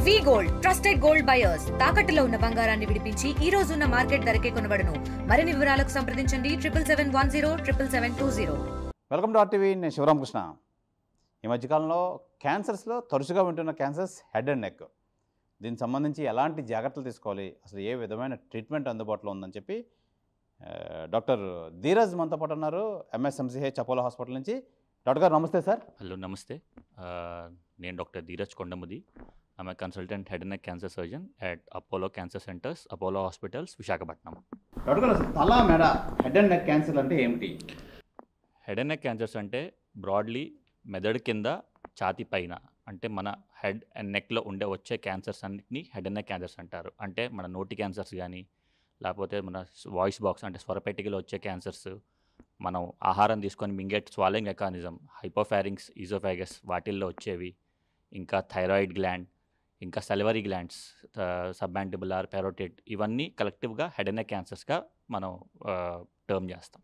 వి gold trusted gold buyers తాకట్టులో ఉన్న బంగారాన్ని విడిపించి ఈ రోజు ఉన్న మార్కెట్ ధరకే కొనబడును. మరిన్ని వివరాలకు సంప్రదించండి 7771077720. Welcome to RTV. నేను శివరామకృష్ణ. ఈ మధ్యకాలంలో క్యాన్సర్స్లో తరచుగా వింటున్న క్యాన్సర్స్ హెడ్ అండ్ నెక్. దీనికి సంబంధించి ఎలాంటి జాగ్రత్తలు తీసుకోవాలి, అసలు ఏ విధమైన ట్రీట్మెంట్ అందుబాటులో ఉందని చెప్పి డాక్టర్ ధీరజ్ మనతో పాటు ఉన్నారు, ఎంఎస్ఎంసీహెచ్ అపోలో హాస్పిటల్ నుంచి. డాక్టర్ గారు నమస్తే సార్. హలో నమస్తే. నేను doctor Dheeraj Kondamudi. I'm a consultant head and neck cancer surgeon at Apollo cancer centres, Apollo hospitals, Visakhapatnam. Doctor గారు, అసలు తల మెడ హెడ్ అండ్ నెక్ క్యాన్సర్ అంటే ఏమిటి? హెడ్ అండ్ నెక్ క్యాన్సర్స్ అంటే బ్రాడ్లీ మెదడు కింద ఛాతీ పైన, అంటే మన హెడ్ అండ్ నెక్లో వచ్చే క్యాన్సర్స్ అన్నిటిని హెడ్ అండ్ నెక్ క్యాన్సర్స్ అంటారు. అంటే మన నోటి క్యాన్సర్స్ కానీ, లేకపోతే మన వాయిస్ బాక్స్ అంటే స్వరపెట్టికలో వచ్చే క్యాన్సర్స్, మనం ఆహారం తీసుకొని మింగే స్వాలింగ్ మెకానిజం, హైపోఫారింగ్స్, ఈజోఫాగస్ వాటిల్లో వచ్చేవి, ఇంకా థైరాయిడ్ గ్లాండ్, ఇంకా సెలివరీ గ్లాండ్స్, సబ్మాండిబులార్, పెరోటిడ్, ఇవన్నీ కలెక్టివ్గా హెడ్ అండ్ నెక్ క్యాన్సర్స్గా మనం టర్మ్ చేస్తాం.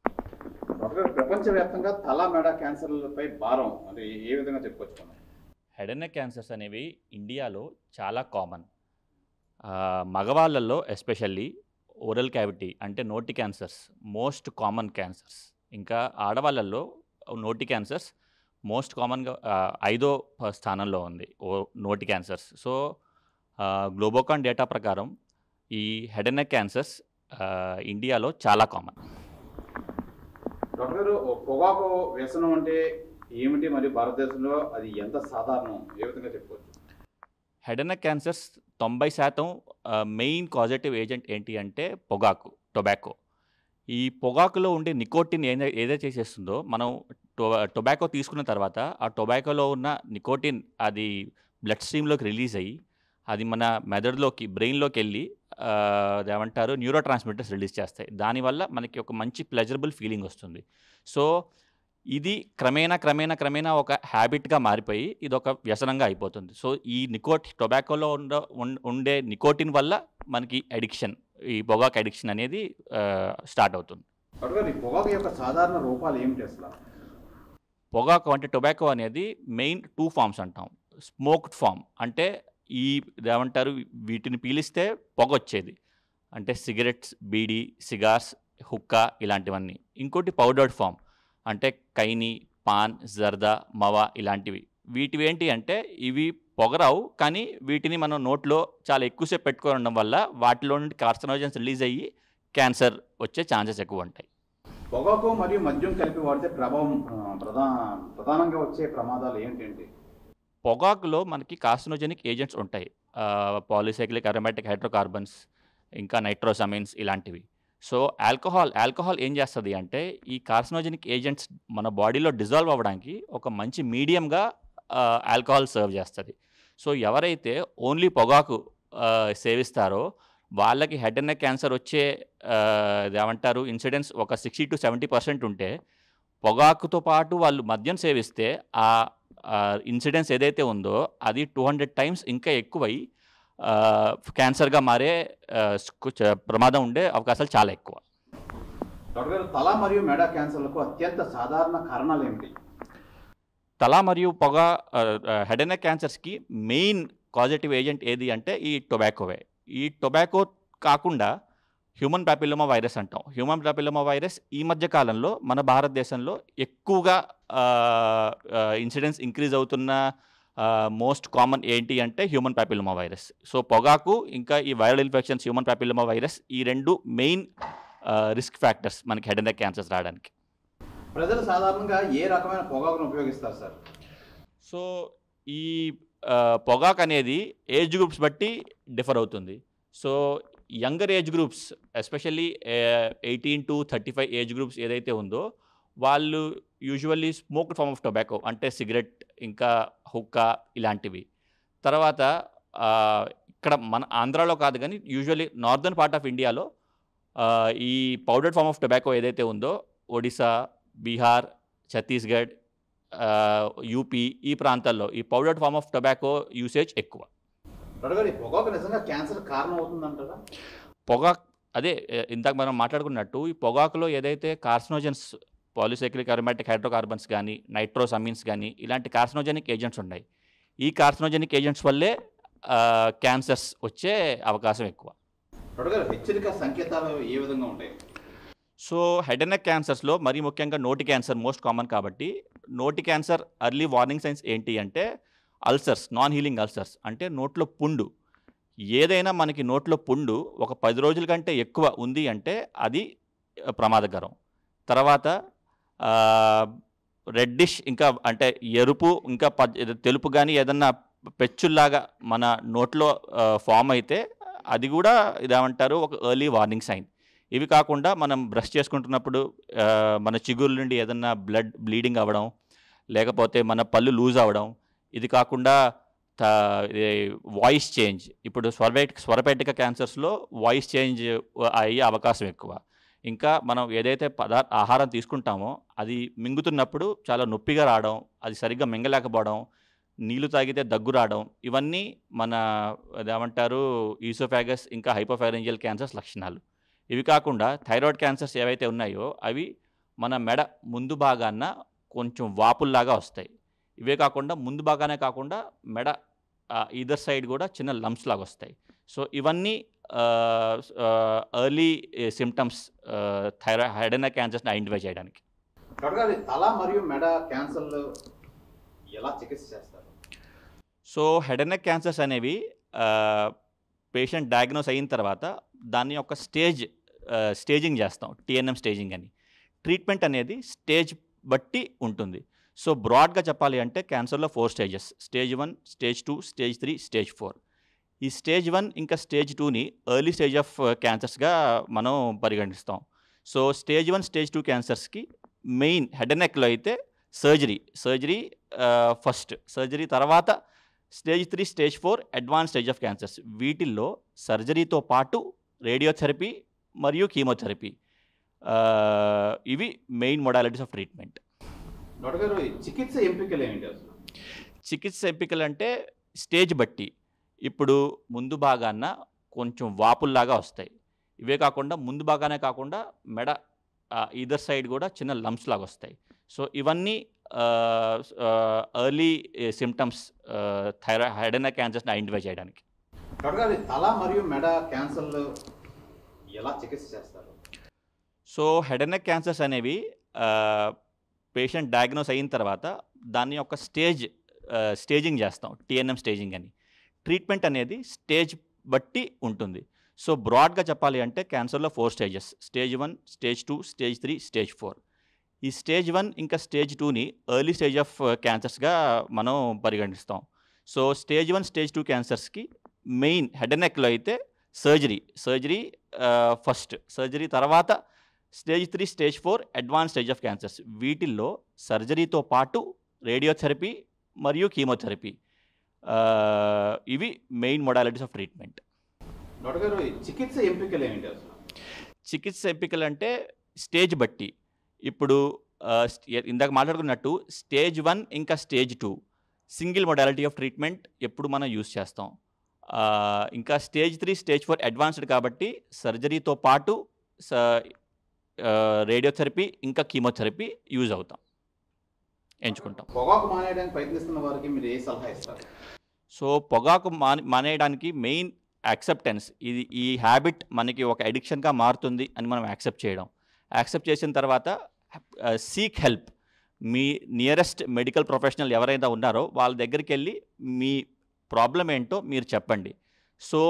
ప్రపంచవ్యాప్తంగా తల మెడ క్యాన్సర్లపై భారం అంటే ఏ విధంగా చెప్పుకోవచ్చు? హెడ్ అండ్ నెక్ క్యాన్సర్స్ అనేవి ఇండియాలో చాలా కామన్. మగవాళ్ళల్లో ఎస్పెషల్లీ ఓరల్ క్యావిటీ అంటే నోటి క్యాన్సర్స్ మోస్ట్ కామన్ క్యాన్సర్స్. ఇంకా ఆడవాళ్ళల్లో నోటి క్యాన్సర్స్ మోస్ట్ కామన్గా 5వ స్థానంలో ఉంది నోటి క్యాన్సర్స్. సో గ్లోబోకాన్ డేటా ప్రకారం ఈ హెడ్ అండ్ నెక్ క్యాన్సర్స్ ఇండియాలో చాలా కామన్. డాక్టర్ గారు, పొగాకు వ్యసనం అంటే ఏమిటి, మరియు భారతదేశంలో అది ఎంత సాధారణం, ఏ విధంగా చెప్పుకోవచ్చు? Head and neck cancers 90% main causative agent ఏంటి అంటే పొగాకు, టొబాకో. ఈ పొగాకులో ఉండే నికోటిన్ ఏదైతే చేసేస్తుందో, మనం టొబాకో తీసుకున్న తర్వాత ఆ టొబాకోలో ఉన్న నికోటిన్ అది బ్లడ్ స్ట్రీమ్లోకి రిలీజ్ అయ్యి అది మన మెదడులోకి, బ్రెయిన్లోకి వెళ్ళి ఏమంటారు న్యూరో ట్రాన్స్మిటర్స్ రిలీజ్ చేస్తాయి. దానివల్ల మనకి ఒక మంచి ప్లెజరబుల్ ఫీలింగ్ వస్తుంది. సో ఇది క్రమేణా ఒక హ్యాబిట్గా మారిపోయి ఇది ఒక వ్యసనంగా అయిపోతుంది. సో ఈ టొబాకోలో ఉండే నికోటిన్ వల్ల మనకి అడిక్షన్, ఈ పొగాకు అడిక్షన్ అనేది స్టార్ట్ అవుతుంది. పొగాకు యొక్క సాధారణ రూపాలు ఏమిటి అసలు? పొగాకు అంటే టొబాకో అనేది మెయిన్ 2 ఫామ్స్ అంటాం. స్మోక్డ్ ఫామ్ అంటే ఏమంటారు వీటిని పీలిస్తే పొగ వచ్చేది, అంటే సిగరెట్స్, బీడీ, సిగార్స్, హుక్కా ఇలాంటివన్నీ. ఇంకోటి పౌడర్డ్ ఫామ్ అంటే కైని, పాన్, జర్దా, మవా ఇలాంటివి. వీటివి ఏంటి అంటే ఇవి పొగరావు, కానీ వీటిని మనం నోట్లో చాలా ఎక్కువసేపు పెట్టుకొని ఉండడం వల్ల వాటిలో నుండి కార్సినోజన్స్ రిలీజ్ అయ్యి క్యాన్సర్ వచ్చే ఛాన్సెస్ ఎక్కువ ఉంటాయి. పొగాకు మరియు మద్యం కలిపి వాడితే ప్రభావం ప్రధానంగా వచ్చే ప్రమాదాలు ఏంటంటే, పొగాకులో మనకి కార్సినోజెనిక్ ఏజెంట్స్ ఉంటాయి. పాలిసైక్లిక్ అరోమాటిక్ హైడ్రోకార్బన్స్, ఇంకా నైట్రోసమైన్స్ ఇలాంటివి. సో ఆల్కహాల్ ఏం చేస్తుంది అంటే ఈ కార్సినోజెనిక్ ఏజెంట్స్ మన బాడీలో డిజాల్వ్ అవ్వడానికి ఒక మంచి మీడియంగా ఆల్కహాల్ సర్వ్ చేస్తుంది. సో ఎవరైతే ఓన్లీ పొగాకు సేవిస్తారో వాళ్ళకి హెడ్ అండ్ నెక్ క్యాన్సర్ వచ్చే ఏమంటారు ఇన్సిడెన్స్ ఒక 60 to 70% ఉంటే, పొగాకుతో పాటు వాళ్ళు మద్యం సేవిస్తే ఆ ఇన్సిడెన్స్ ఏదైతే ఉందో అది 200 times ఇంకా ఎక్కువై క్యాన్సర్గా మారే ప్రమాదం ఉండే అవకాశాలు చాలా ఎక్కువ. డాక్టర్ గారు, తల మరియు మెడ క్యాన్సర్లకు అత్యంత సాధారణ కారణాలు ఏమిటి? తల మరియు హెడ్ అండ్ నెక్ క్యాన్సర్స్కి మెయిన్ కాజేటివ్ ఏజెంట్ ఏది అంటే ఈ టొబాకోవే. ఈ టొబాకో కాకుండా హ్యూమన్ ప్యాపిలోమా వైరస్ అంటాం. హ్యూమన్ ప్యాపిలోమా వైరస్ ఈ మధ్య కాలంలో మన భారతదేశంలో ఎక్కువగా ఇన్సిడెన్స్ ఇంక్రీజ్ అవుతున్న మోస్ట్ కామన్ ఏంటి అంటే హ్యూమన్ ప్యాపిలోమా వైరస్. సో పొగాకు ఇంకా ఈ viral infections, human papilloma virus, ఈ 2 మెయిన్ రిస్క్ ఫ్యాక్టర్స్ మనకి హెడ్ అండ్ నెక్ క్యాన్సర్స్ రావడానికి. ప్రజలు సాధారణంగా ఏ రకమైన పొగాకును ఉపయోగిస్తారు సార్? సో ఈ పొగాకు అనేది ఏజ్ గ్రూప్స్ బట్టి డిఫర్ అవుతుంది. So younger age groups, especially 18 to 35 age groups ఏదైతే ఉందో వాళ్ళు usually smoked form of tobacco అంటే సిగరెట్, ఇంకా హుక్కా ఇలాంటివి. తర్వాత ఇక్కడ మన ఆంధ్రాలో కాదు కానీ యూజువల్లీ నార్దర్న్ పార్ట్ ఆఫ్ ఇండియాలో ఈ పౌడర్డ్ ఫామ్ ఆఫ్ టొబాకో ఏదైతే ఉందో ఒడిశా, బీహార్, ఛత్తీస్గఢ్, యూపీ ఈ ప్రాంతాల్లో ఈ powdered form of tobacco usage ఎక్కువ. పొగాకు నిజంగా క్యాన్సర్ కారణం అవుతుందంటారా? పొగాకు అదే ఇందాక మనం మాట్లాడుకున్నట్టు ఈ పొగాకులో ఏదైతే కార్సినోజన్స్, పాలిసైక్లిక్ అరోమాటిక్ హైడ్రోకార్బన్స్ కానీ, నైట్రోసమైన్స్ కానీ ఇలాంటి కార్సినోజెనిక్ ఏజెంట్స్ ఉన్నాయి. ఈ కార్సినోజెనిక్ ఏజెంట్స్ వల్లే క్యాన్సర్స్ వచ్చే అవకాశం ఎక్కువ. డాక్టర్ గారు, హెచ్చరిక సంకేతాలు ఏ విధంగా ఉంటాయి? సో హెడ్ అండ్ నెక్ క్యాన్సర్స్లో మరీ ముఖ్యంగా నోటి క్యాన్సర్ మోస్ట్ కామన్ కాబట్టి, నోటి క్యాన్సర్ అర్లీ వార్నింగ్ సైన్స్ ఏంటి అంటే అల్సర్స్, నాన్ హీలింగ్ అల్సర్స్, అంటే నోట్లో పుండు. ఏదైనా మనకి నోట్లో పుండు ఒక 10 రోజుల కంటే ఎక్కువ ఉంది అంటే అది ప్రమాదకరం. తర్వాత రెడ్డిష్, ఇంకా అంటే ఎరుపు, ఇంకా తెలుపు కానీ ఏదన్నా పెచ్చుల్లాగా మన నోట్లో ఫామ్ అయితే అది కూడా ఇదేమంటారు ఒక ఎర్లీ వార్నింగ్ సైన్. ఇవి కాకుండా మనం బ్రష్ చేసుకుంటున్నప్పుడు మన చిగురు నుండి ఏదన్నా బ్లీడింగ్ అవ్వడం, లేకపోతే మన పళ్ళు లూజ్ అవ్వడం, ఇది కాకుండా వాయిస్ చేంజ్. ఇప్పుడు స్వరపేటిక క్యాన్సర్స్లో వాయిస్ చేంజ్ అయ్యే అవకాశం ఎక్కువ. ఇంకా మనం ఏదైతే ఆహారం తీసుకుంటామో అది మింగుతున్నప్పుడు చాలా నొప్పిగా రావడం, అది సరిగ్గా మింగలేకపోవడం, నీళ్లు తాగితే దగ్గు రావడం, ఇవన్నీ మన ఏమంటారు ఈసోఫాగస్ ఇంకా హైపోఫారెంజియల్ క్యాన్సర్స్ లక్షణాలు. ఇవి కాకుండా థైరాయిడ్ క్యాన్సర్స్ ఏవైతే ఉన్నాయో అవి మన మెడ ముందు భాగాన కొంచెం వాపుల్లాగా వస్తాయి. ఇవే కాకుండా ముందు భాగానే కాకుండా మెడ ఈదర్ సైడ్ కూడా చిన్న లంప్స్ లాగా వస్తాయి. సో ఇవన్నీ early symptoms head and neck క్యాన్సర్స్ని ఐడెంటిఫై చేయడానికి. డాక్టర్ గారు, తల మరియు మెడ క్యాన్సర్లు ఎలా చికిత్స చేస్తారు? So head and neck cancers అనేవి పేషెంట్ డయాగ్నోస్ అయిన తర్వాత దాన్ని ఒక స్టేజింగ్ చేస్తాం, TNM స్టేజింగ్ అని. ట్రీట్మెంట్ అనేది స్టేజ్ బట్టి ఉంటుంది. సో బ్రాడ్గా చెప్పాలి అంటే క్యాన్సర్లో 4 stages: stage 1, stage 2, stage 3, stage 4. ఈ స్టేజ్ 1 ఇంకా స్టేజ్ 2ని ఎర్లీ స్టేజ్ ఆఫ్ క్యాన్సర్స్గా మనం పరిగణిస్తాం. సో స్టేజ్ 1, స్టేజ్ 2 క్యాన్సర్స్కి మెయిన్ హెడ్ అండ్ నెక్లో అయితే సర్జరీ ఫస్ట్, సర్జరీ తర్వాత stage 3, stage 4 advance stage of cancers. వీటిల్లో సర్జరీతో పాటు రేడియోథెరపీ మరియు కీమోథెరపీ ఇవి main modalities of treatment. Doctor గారు, చికిత్స ఎంపికలు ఏంటి అసలు? చికిత్స ఎంపికలు అంటే స్టేజ్ బట్టి. ఇప్పుడు ముందు భాగాన కొంచెం వాపుల్లాగా వస్తాయి. ఇవే కాకుండా ముందు భాగానే కాకుండా మెడ ఈదర్ సైడ్ కూడా చిన్న లంప్స్ లాగా వస్తాయి. సో ఇవన్నీ early symptoms head and neck క్యాన్సర్స్ని ఐడెంటిఫై చేయడానికి. డాక్టర్ గారు, తల మరియు మెడ క్యాన్సర్లు ఎలా చికిత్స చేస్తారు? So head and neck cancers అనేవి పేషెంట్ డయాగ్నోస్ అయిన తర్వాత దాన్ని ఒక స్టేజింగ్ చేస్తాం, TNM స్టేజింగ్ అని. ట్రీట్మెంట్ అనేది స్టేజ్ బట్టి ఉంటుంది. సో బ్రాడ్గా చెప్పాలి అంటే క్యాన్సర్లో 4 stages: stage 1, stage 2, stage 3, stage 4. ఈ స్టేజ్ 1 ఇంకా స్టేజ్ 2ని ఎర్లీ స్టేజ్ ఆఫ్ క్యాన్సర్స్గా మనం పరిగణిస్తాం. సో స్టేజ్ 1, స్టేజ్ 2 క్యాన్సర్స్కి మెయిన్ హెడ్ అండ్ నెక్లో అయితే సర్జరీ ఫస్ట్, సర్జరీ తర్వాత stage 3, stage 4 advance stage of cancers. వీటిల్లో సర్జరీతో పాటు రేడియోథెరపీ మరియు కీమోథెరపీ ఇవి main modalities of treatment. Doctor గారు, చికిత్స ఎంపికలు ఏంటి అసలు? చికిత్స ఎంపికలు అంటే స్టేజ్ బట్టి. ఇప్పుడు ఇందాక మాట్లాడుకున్నట్టు స్టేజ్ 1 ఇంకా stage 2 single modality of treatment ఎప్పుడు మనం యూస్ చేస్తాం. ఇంకా స్టేజ్ 3, స్టేజ్ 4 అడ్వాన్స్డ్ కాబట్టి సర్జరీతో పాటు రేడియోథెరపీ ఇంకా కీమోథెరపీ యూజ్ ఎంచుకుంటాం. పొగాకు మానేయడానికి ప్రయత్నిస్తున్న వారికి మీరు ఏ సలహా ఇస్తారు? సో పొగాకు మానేయడానికి మెయిన్ యాక్సెప్టెన్స్. ఈ హ్యాబిట్ మనకి ఒక అడిక్షన్గా మారుతుంది అని మనం యాక్సెప్ట్ చేసిన తర్వాత సీక్ హెల్ప్. మీ నియరెస్ట్ మెడికల్ ప్రొఫెషనల్ ఎవరైనా ఉన్నారో వాళ్ళ దగ్గరికి వెళ్ళి మీ ప్రాబ్లం ఏంటో మీరు చెప్పండి. సో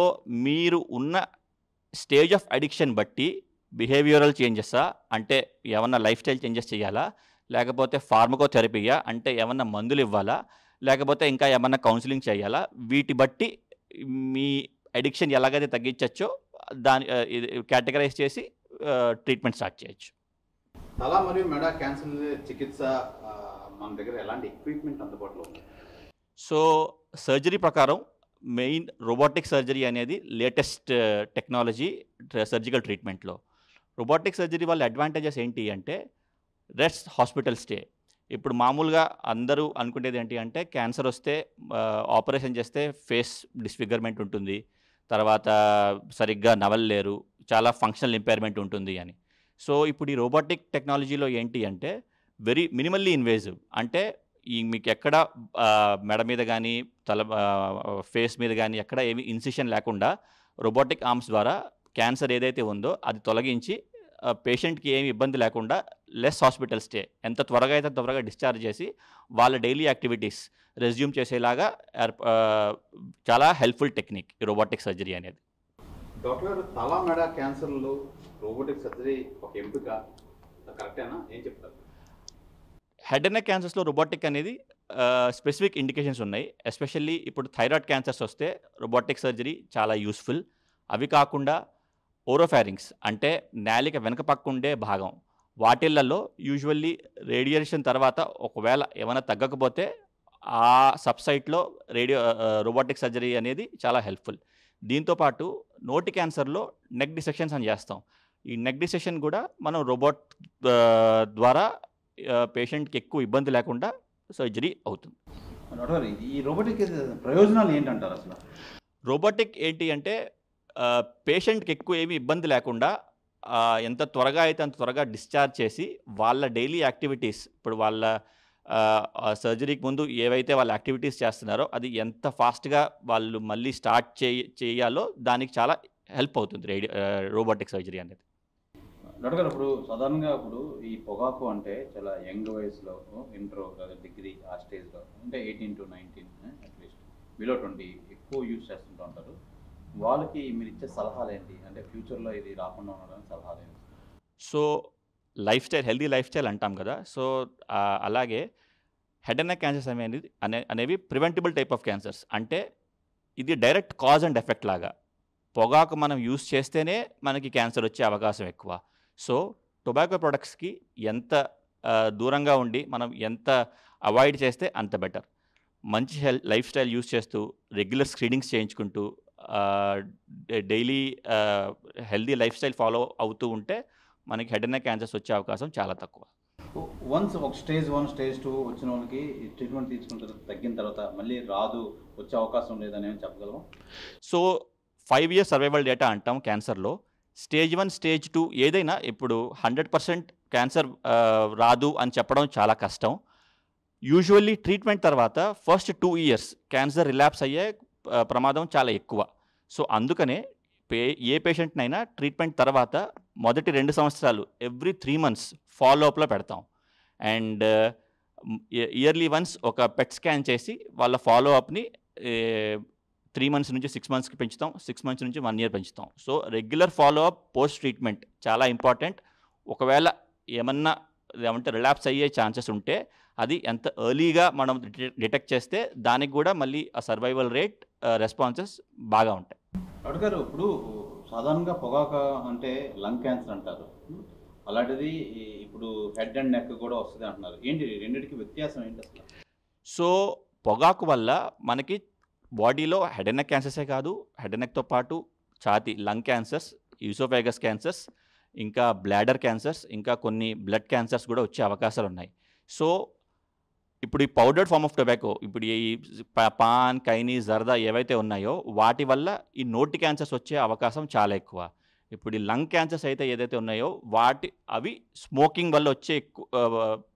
మీరు ఉన్న స్టేజ్ ఆఫ్ అడిక్షన్ బట్టి బిహేవియరల్ చేంజెసా, అంటే ఏమన్నా లైఫ్ స్టైల్ చేంజెస్ చేయాలా, లేకపోతే ఫార్మకోథెరపీయా, అంటే ఏమన్నా మందులు ఇవ్వాలా, లేకపోతే ఇంకా ఏమన్నా కౌన్సిలింగ్ చేయాలా, వీటి బట్టి మీ అడిక్షన్ ఎలాగైతే తగ్గించచ్చో దాని కేటగరైజ్ చేసి ట్రీట్మెంట్ స్టార్ట్ చేయొచ్చు. తల మరియు మెడ క్యాన్సర్ చికిత్స మన దగ్గర ఎలాంటి ఎక్విప్మెంట్ అందుబాటులో ఉంది? సో సర్జరీ ప్రకారం మెయిన్ రోబోటిక్ సర్జరీ అనేది లేటెస్ట్ టెక్నాలజీ సర్జికల్ ట్రీట్మెంట్లో. రోబోటిక్ సర్జరీ వాళ్ళ అడ్వాంటేజెస్ ఏంటి అంటే రెస్ట్ హాస్పిటల్ స్టే. ఇప్పుడు మామూలుగా అందరూ అనుకునేది ఏంటి అంటే క్యాన్సర్ వస్తే ఆపరేషన్ చేస్తే ఫేస్ డిస్ఫిగర్మెంట్ ఉంటుంది, తర్వాత సరిగ్గా నవలలేరు, చాలా ఫంక్షనల్ ఇంపైర్మెంట్ ఉంటుంది అని. సో ఇప్పుడు ఈ రోబోటిక్ టెక్నాలజీలో ఏంటి అంటే వెరీ మినిమల్లీ ఇన్వేజివ్, అంటే మీకు ఎక్కడ మెడ మీద కానీ ఫేస్ మీద కానీ ఎక్కడ ఏమి ఇన్సిషన్ లేకుండా రోబోటిక్ ఆర్మ్స్ ద్వారా క్యాన్సర్ ఏదైతే ఉందో అది తొలగించి పేషెంట్కి ఏమి ఇబ్బంది లేకుండా లెస్ హాస్పిటల్ స్టే ఎంత త్వరగా అయితే త్వరగా డిశ్చార్జ్ చేసి వాళ్ళ డైలీ యాక్టివిటీస్ రెజ్యూమ్ చేసేలాగా చాలా హెల్ప్ఫుల్ టెక్నిక్ ఈ రోబోటిక్ సర్జరీ అనేది. డాక్టర్ గారు, తల మెడ క్యాన్సర్లో రోబోటిక్ సర్జరీ ఒక ఎంపిక కరెక్టేనా, ఏం చెప్తారు? హెడ్ అండ్ నెక్ క్యాన్సర్స్లో రోబోటిక్ అనేది స్పెసిఫిక్ ఇండికేషన్స్ ఉన్నాయి. ఎస్పెషల్లీ ఇప్పుడు థైరాయిడ్ క్యాన్సర్స్ వస్తే రోబోటిక్ సర్జరీ చాలా యూస్ఫుల్. అవి కాకుండా ఓరోఫారింగ్స్ అంటే నాలిక వెనక పక్క ఉండే భాగం, వాటిళ్లలో యూజువల్లీ రేడియేషన్ తర్వాత ఒకవేళ ఏమైనా తగ్గకపోతే ఆ సబ్సైట్లో రోబోటిక్ సర్జరీ అనేది చాలా హెల్ప్ఫుల్. దీంతోపాటు నోటి క్యాన్సర్లో నెక్ డిసెక్షన్స్ అని చేస్తాం. ఈ నెక్ డిసెక్షన్ కూడా మనం రోబోట్ ద్వారా పేషెంట్కి ఎక్కువ ఇబ్బంది లేకుండా సర్జరీ అవుతుంది. ఈ రోబోటిక్ ప్రయోజనాలు ఏంటంటారు అసలు? రోబోటిక్ ఏంటి అంటే పేషెంట్కి ఎక్కువ ఏమీ ఇబ్బంది లేకుండా ఎంత త్వరగా అయితే అంత త్వరగా డిశ్చార్జ్ చేసి వాళ్ళ డైలీ యాక్టివిటీస్, ఇప్పుడు వాళ్ళ సర్జరీకి ముందు ఏవైతే వాళ్ళ యాక్టివిటీస్ చేస్తున్నారో అది ఎంత ఫాస్ట్గా వాళ్ళు మళ్ళీ స్టార్ట్ చేయాలో దానికి చాలా హెల్ప్ అవుతుంది రోబోటిక్ సర్జరీ అనేది. డాక్టర్ గారు, ఇప్పుడు సాధారణంగా ఇప్పుడు ఈ పొగాకు అంటే చాలా యంగ్ వయసులో ఇంటర్ డిగ్రీ ఆ స్టేజ్లో అంటే 18 to 19 అట్లీస్ట్ బిలో 20 ఎక్కువ యూజ్ చేస్తుంటూ ఉంటారు. వాళ్ళకి మీరు ఇచ్చే సలహాలు ఏంటి, అంటే ఫ్యూచర్లో ఇది రాకుండా ఉండడానికి సలహాలు ఏంటి? So life style, healthy life style అంటాం కదా. సో అలాగే హెడ్ అండ్ నెక్ క్యాన్సర్స్ అనేవి ప్రివెంటబుల్ టైప్ ఆఫ్ క్యాన్సర్స్. అంటే ఇది డైరెక్ట్ కాజ్ అండ్ ఎఫెక్ట్ లాగా. పొగాకు మనం యూజ్ చేస్తేనే మనకి క్యాన్సర్ వచ్చే అవకాశం ఎక్కువ. సో టొబాకో ప్రొడక్ట్స్కి ఎంత దూరంగా ఉండి మనం ఎంత అవాయిడ్ చేస్తే అంత బెటర్. మంచి లైఫ్ స్టైల్ యూజ్ చేస్తూ రెగ్యులర్ స్క్రీనింగ్స్ చేయించుకుంటూ daily healthy life style follow అవుతూ ఉంటే మనకి హెడ్ అండ్ నెక్ క్యాన్సర్స్ వచ్చే అవకాశం చాలా తక్కువ. వన్స్ ఒక స్టేజ్ 1 స్టేజ్ 2 వచ్చిన వాళ్ళకి ట్రీట్మెంట్ తీసుకుంటారు, తగ్గిన తర్వాత మళ్ళీ రాదు, వచ్చే అవకాశం లేదని చెప్పగలము. సో 5 years సర్వైవల్ డేటా అంటాం క్యాన్సర్లో. స్టేజ్ 1 స్టేజ్ 2 ఏదైనా ఇప్పుడు 100% క్యాన్సర్ రాదు అని చెప్పడం చాలా కష్టం. యూజువల్లీ ట్రీట్మెంట్ తర్వాత ఫస్ట్ 2 years క్యాన్సర్ రిలాప్స్ అయ్యే ప్రమాదం చాలా ఎక్కువ. సో అందుకనే ఏ పేషెంట్నైనా ట్రీట్మెంట్ తర్వాత మొదటి 2 సంవత్సరాలు ఎవ్రీ 3 months ఫాలోఅప్లో పెడతాం. అండ్ ఇయర్లీ వన్స్ ఒక పెట్ స్కాన్ చేసి వాళ్ళ ఫాలోఅప్ని 3 months నుంచి 6 monthsకి పెంచుతాం, 6 months నుంచి 1 year పెంచుతాం. So regular follow up post treatment చాలా ఇంపార్టెంట్. ఒకవేళ ఏమన్నా ఏమంటే రిలాప్స్ అయ్యే ఛాన్సెస్ ఉంటే అది ఎంత ఎర్లీగా మనం డిటెక్ట్ చేస్తే దానికి కూడా మళ్ళీ ఆ సర్వైవల్ రేట్ రెస్పాన్సెస్ బాగా ఉంటాయి. డాక్టర్ గారు, ఇప్పుడు సాధారణంగా పొగాకు అంటే లంగ్ క్యాన్సర్ అంటారు, అలాంటిది ఇప్పుడు హెడ్ అండ్ నెక్ కూడా వస్తుంది అంటున్నారు. ఏంటి రెండింటికి వ్యత్యాసం ఏంటి అసలు? సో పొగాకు వల్ల మనకి బాడీలో హెడ్ అండ్ నెక్ క్యాన్సర్సే కాదు, హెడ్ అండ్ నెక్తో పాటు ఛాతీ లంగ్ క్యాన్సర్స్, ఈసోఫాగస్ క్యాన్సర్స్, ఇంకా బ్లాడర్ క్యాన్సర్స్, ఇంకా కొన్ని బ్లడ్ క్యాన్సర్స్ కూడా వచ్చే అవకాశాలు ఉన్నాయి. సో ఇప్పుడు ఈ పౌడర్డ్ ఫార్మ్ ఆఫ్ టొబాకో, ఇప్పుడు ఈ పాన్, కైనీ, జర్దా ఏవైతే ఉన్నాయో వాటి వల్ల ఈ నోటి క్యాన్సర్స్ వచ్చే అవకాశం చాలా ఎక్కువ. ఇప్పుడు ఈ లంగ్ క్యాన్సర్స్ అయితే ఏదైతే ఉన్నాయో అవి స్మోకింగ్ వల్ల వచ్చే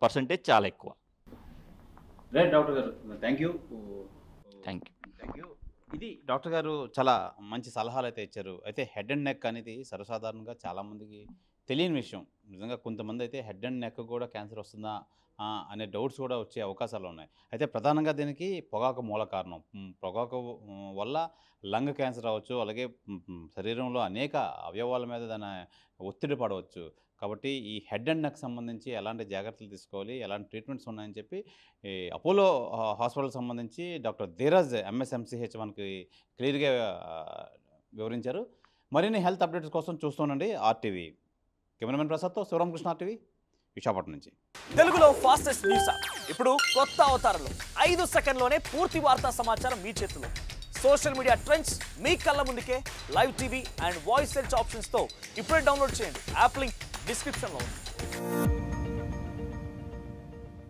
పర్సంటేజ్ చాలా ఎక్కువ. రైట్ డాక్టర్ గారు, థ్యాంక్ యూ. ఇది డాక్టర్ గారు చాలా మంచి సలహాలు అయితే ఇచ్చారు. అయితే హెడ్ అండ్ నెక్ అనేది సర్వసాధారణంగా చాలామందికి తెలియని విషయం. నిజంగా కొంతమంది అయితే హెడ్ అండ్ నెక్ కూడా క్యాన్సర్ వస్తుందా అనే డౌట్స్ కూడా వచ్చే అవకాశాలు ఉన్నాయి. అయితే ప్రధానంగా దీనికి పొగాకు మూల కారణం. పొగాకు వల్ల లంగ్ క్యాన్సర్ అవ్వచ్చు, అలాగే శరీరంలో అనేక అవయవాల మీద దాని ఒత్తిడి పడవచ్చు. కాబట్టి ఈ హెడ్ అండ్ నెక్ సంబంధించి ఎలాంటి జాగ్రత్తలు తీసుకోవాలి, ఎలాంటి ట్రీట్మెంట్స్ ఉన్నాయని చెప్పి అపోలో హాస్పిటల్ సంబంధించి డాక్టర్ ధీరజ్ ఎంఎస్ఎంసిహెచ్ మనకి క్లియర్గా వివరించారు. మరిన్ని హెల్త్ అప్డేట్స్ కోసం చూస్తుండండి ఆర్టీవీ. కెమెరామెన్ ప్రసాద్తో శివరామకృష్ణ, ఆర్టీవీ, విశాఖపట్నం నుంచి. తెలుగులో ఫాస్టెస్ట్ న్యూస్ ఇప్పుడు కొత్త అవతారంలో 5 సెకండ్లోనే పూర్తి వార్తా సమాచారం మీ చేతిలో. సోషల్ మీడియా ట్రెండ్స్ మీ కళ్ళ ముందుకే live TV and voice search ఆప్షన్స్తో ఇప్పుడే డౌన్లోడ్ చేయండి. యాప్ లింక్ డిస్క్రిప్షన్లో ఉంది.